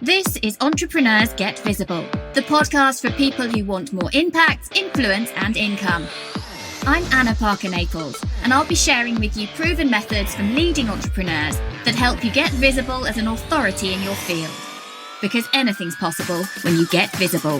This is Entrepreneurs Get Visible, the podcast for people who want more impact, influence, and income. I'm Anna Parker-Naples, and I'll be sharing with you proven methods from leading entrepreneurs that help you get visible as an authority in your field. Because anything's possible when you get visible.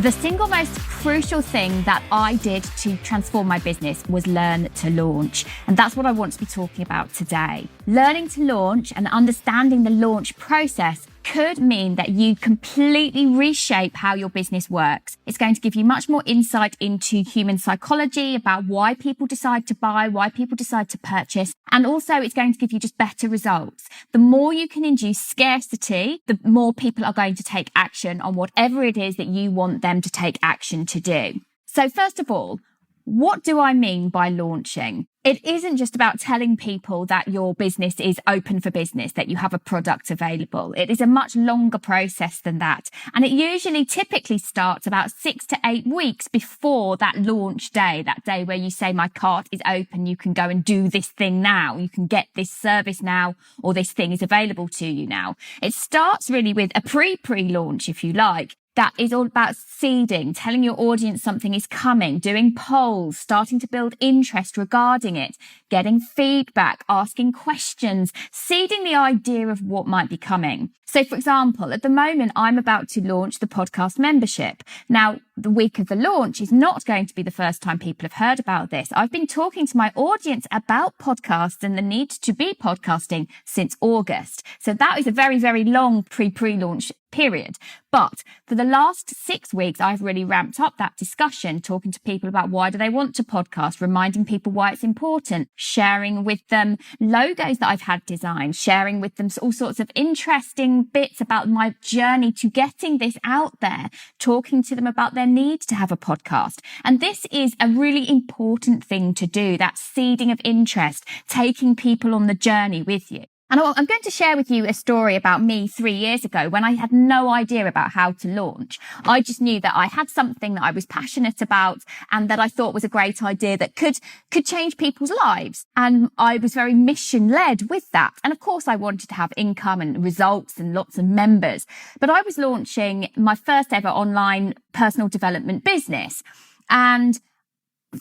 The single most crucial thing that I did to transform my business was learn to launch. And that's what I want to be talking about today. Learning to launch and understanding the launch process could mean that you completely reshape how your business works. It's going to give you much more insight into human psychology, about why people decide to buy, why people decide to purchase. And also it's going to give you just better results. The more you can induce scarcity, the more people are going to take action on whatever it is that you want them to take action to do. So first of all, what do I mean by launching? It isn't just about telling people that your business is open for business, that you have a product available. It is a much longer process than that. And it typically starts about 6 to 8 weeks before that launch day, that day where you say, my cart is open, you can go and do this thing now. You can get this service now, or this thing is available to you now. It starts really with a pre-launch, if you like. That is all about seeding, telling your audience something is coming, doing polls, starting to build interest regarding it, getting feedback, asking questions, seeding the idea of what might be coming. So, for example, at the moment, I'm about to launch the podcast membership. Now, the week of the launch is not going to be the first time people have heard about this. I've been talking to my audience about podcasts and the need to be podcasting since August. So that is a very, very long pre-launch period. But for the last 6 weeks, I've really ramped up that discussion, talking to people about why do they want to podcast, reminding people why it's important, sharing with them logos that I've had designed, sharing with them all sorts of interesting bits about my journey to getting this out there, talking to them about their need to have a podcast. And this is a really important thing to do, that seeding of interest, taking people on the journey with you. And I'm going to share with you a story about me 3 years ago when I had no idea about how to launch. I just knew that I had something that I was passionate about and that I thought was a great idea that could change people's lives. And I was very mission led with that. And of course, I wanted to have income and results and lots of members. But I was launching my first ever online personal development business. And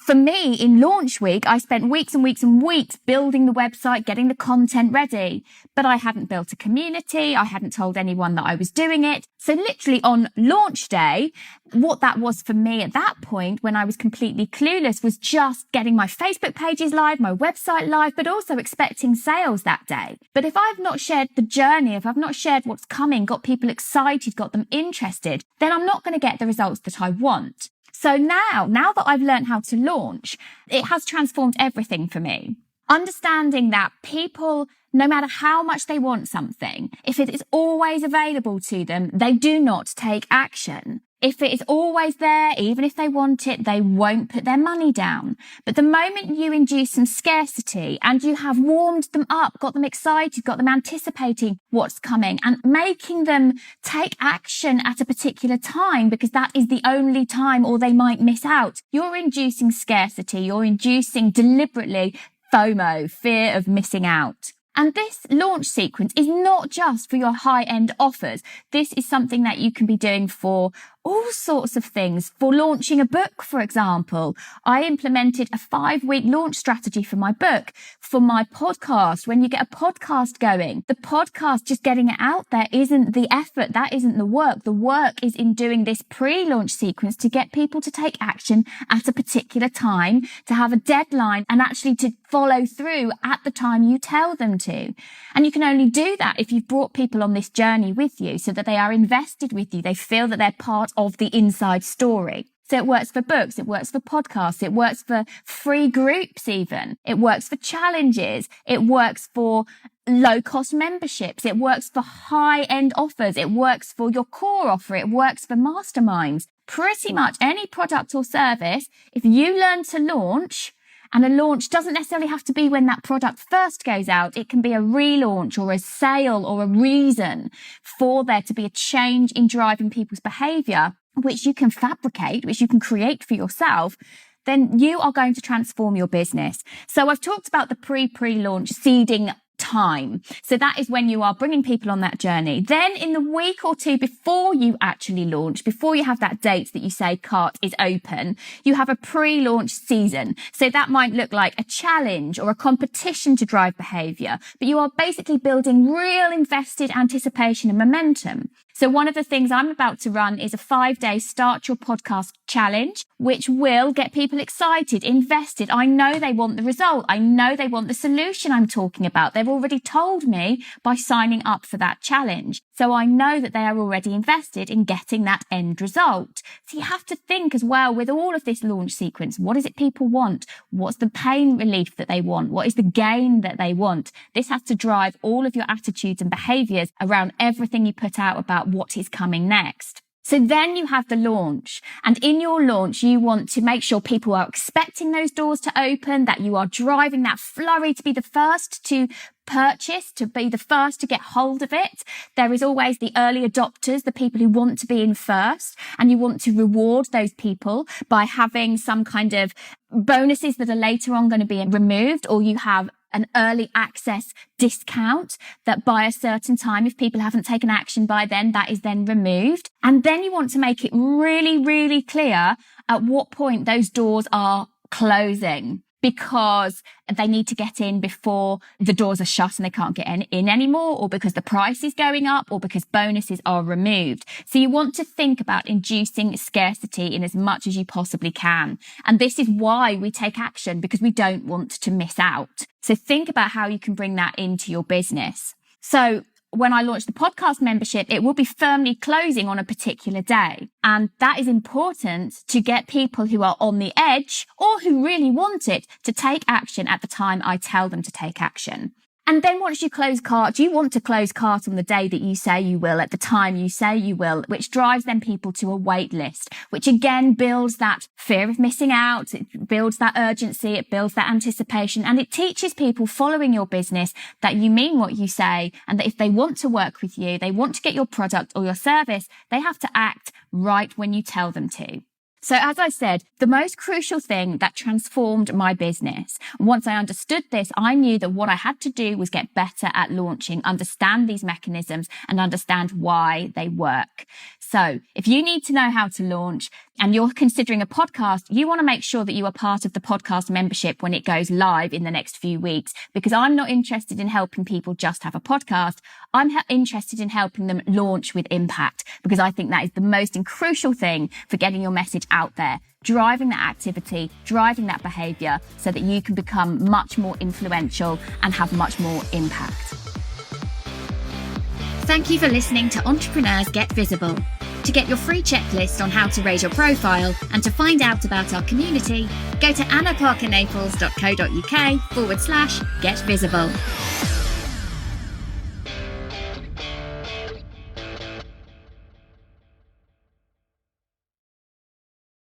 for me, in launch week, I spent weeks and weeks and weeks building the website, getting the content ready, but I hadn't built a community. I hadn't told anyone that I was doing it. So literally on launch day, what that was for me at that point, when I was completely clueless, was just getting my Facebook pages live, my website live, but also expecting sales that day. But if I've not shared the journey, if I've not shared what's coming, got people excited, got them interested, then I'm not going to get the results that I want. So now that I've learned how to launch, it has transformed everything for me. Understanding that people, no matter how much they want something, if it is always available to them, they do not take action. If it is always there, even if they want it, they won't put their money down. But the moment you induce some scarcity and you have warmed them up, got them excited, got them anticipating what's coming and making them take action at a particular time because that is the only time or they might miss out, you're inducing scarcity, you're inducing deliberately FOMO, fear of missing out. And this launch sequence is not just for your high-end offers. This is something that you can be doing for all sorts of things. For launching a book, for example, I implemented a 5-week launch strategy for my book. For my podcast, when you get a podcast going, the podcast, just getting it out there isn't the effort. That isn't the work. The work is in doing this pre-launch sequence to get people to take action at a particular time, to have a deadline and actually to follow through at the time you tell them to. And you can only do that if you've brought people on this journey with you so that they are invested with you. They feel that they're part of the inside story. So it works for books, it works for podcasts, it works for free groups even. It works for challenges, it works for low-cost memberships, it works for high-end offers, it works for your core offer, it works for masterminds. Pretty much any product or service, if you learn to launch, and a launch doesn't necessarily have to be when that product first goes out. It can be a relaunch or a sale or a reason for there to be a change in driving people's behavior, which you can fabricate, which you can create for yourself. then you are going to transform your business. So I've talked about the pre-launch seeding time. So that is when you are bringing people on that journey. Then in the week or two before you actually launch, before you have that date that you say cart is open, you have a pre-launch season. So that might look like a challenge or a competition to drive behavior, but you are basically building real invested anticipation and momentum. So one of the things I'm about to run is a 5-day Start Your Podcast challenge, which will get people excited, invested. I know they want the result. I know they want the solution I'm talking about. They've already told me by signing up for that challenge. So I know that they are already invested in getting that end result. So you have to think as well with all of this launch sequence, what is it people want? What's the pain relief that they want? What is the gain that they want? This has to drive all of your attitudes and behaviors around everything you put out about what is coming next. So then you have the launch, and in your launch, you want to make sure people are expecting those doors to open, that you are driving that flurry to be the first to purchase, to be the first to get hold of it. There is always the early adopters, the people who want to be in first, and you want to reward those people by having some kind of bonuses that are later on going to be removed, or you have an early access discount that by a certain time, if people haven't taken action by then, that is then removed. And then you want to make it really, really clear at what point those doors are closing, because they need to get in before the doors are shut and they can't get in anymore, or because the price is going up, or because bonuses are removed. So you want to think about inducing scarcity in as much as you possibly can. And this is why we take action, because we don't want to miss out. So think about how you can bring that into your business. So when I launch the podcast membership, it will be firmly closing on a particular day. And that is important to get people who are on the edge or who really want it to take action at the time I tell them to take action. And then once you close cart, you want to close cart on the day that you say you will, at the time you say you will, which drives then people to a wait list, which again builds that fear of missing out. It builds that urgency. It builds that anticipation. And it teaches people following your business that you mean what you say, and that if they want to work with you, they want to get your product or your service, they have to act right when you tell them to. So as I said, the most crucial thing that transformed my business, once I understood this, I knew that what I had to do was get better at launching, understand these mechanisms and understand why they work. So if you need to know how to launch and you're considering a podcast, you want to make sure that you are part of the podcast membership when it goes live in the next few weeks, because I'm not interested in helping people just have a podcast. I'm interested in helping them launch with impact, because I think that is the most crucial thing for getting your message out there, driving that activity, driving that behavior so that you can become much more influential and have much more impact. Thank you for listening to Entrepreneurs Get Visible. To get your free checklist on how to raise your profile and to find out about our community, go to annaparkernaples.co.uk/get visible.